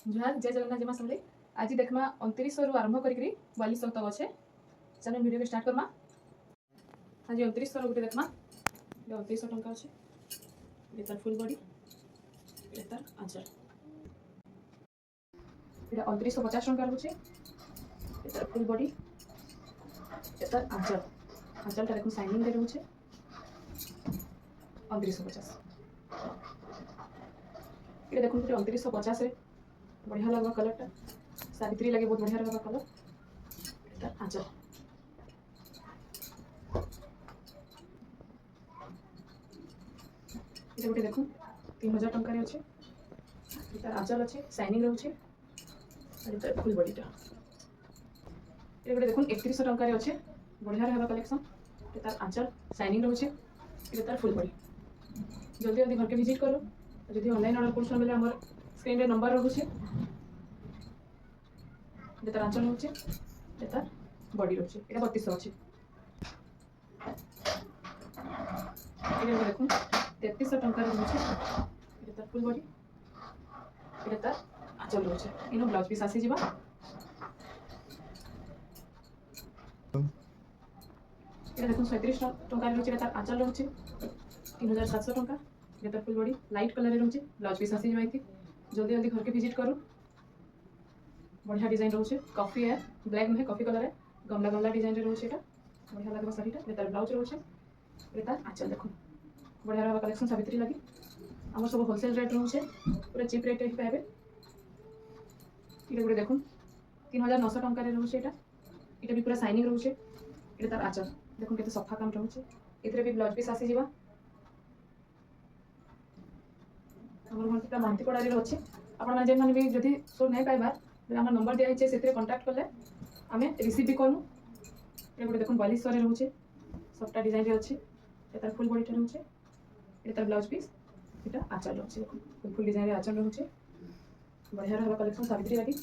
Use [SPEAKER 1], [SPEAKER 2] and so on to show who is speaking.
[SPEAKER 1] जुहार जय जगन्नाथ जमा समले आज देखमा 29 रु आरंभ करी 42 तक अच्छे चलो वीडियो के स्टार्ट करमा। आज 29 गोटे देखमा 2900 टंका अच्छे ये तार फुल बॉडी ये तार आंचल ये 2950 टंका रोचे ये तार फुल बॉडी ये तार आंचल आंचल टा देखो साइनिंग दे रोचे 2950 ये देखो 2950 रे बढ़िया लगवा कलर टा सावित्री लगे बहुत बढ़िया लगवा कलर तार आंचल ये गोटे देखो 3000 टंका रे अच्छे तार आंचल अच्छे साइनिंग रोचे तार फुल बॉडी टा ये गोटे देखो 3100 टंका रे अच्छे बढ़िया रहबा कलेक्शन तार आंचल साइनिंग रोचे ये तार फुल बॉडी जल्दी जल्दी घर के विजिट करो जदि ऑनलाइन ऑर्डर करछन बेले हमर स्क्रीन रे नंबर रहउछे ये तार आंचल होचे ये तार बॉडी रहउछे एटा 3200 अछि ये देखो 3300 टंका रे रहउछे ये तार फुल बॉडी ये तार आंचल रहउछे इनो ब्लाउज पीस आसी जिबा ये देखो 37 टंका रे रहउछे तार आंचल रहउछे 3700 टंका ये तार फुल बॉडी लाइट कलर रे रहउछे ब्लाउज पीस आसी जिबा इति जल्दी जल्दी घर के विजिट करो बढ़िया डिजाइन रोचे कॉफी है ब्लैक में कॉफी कलर है गमला गमला डिजाइन रे रोचे एटा बढ़िया लगबा साड़ीटा ये तार ब्लाउज रोचे ये तार आंचल देखो बढ़िया रहबा कलेक्शन सावित्री लगी हमर सब होलसेल रेट रोचे पूरा चीप रेट रे पाबे ये गुडे देखो 3900 टंका रे रोचे एटा भी पूरा साइनिंग रोचे ये तार आंचल देखो केते सफा काम रोचे इतरे भी ब्लाउज पीस आसी जिबा हमर घंटा मानती पड़ा रे रोचे आपण माने जेन माने भी जदी सो नै पाइबार हमर नंबर दिया है से कांटेक्ट करले आमे रिसीव भी करू ये गोटे देखो 4200 रे रहउछे सबटा डिजाइन रे अछि एतार फुल बॉडी टा रहउछे एतार ब्लाउज पीस एटा आंचल रहउछे देखो फुल डिजाइन रे आंचल रहउछे बढ़िया रहबा कलेक्शन सावित्री लगी।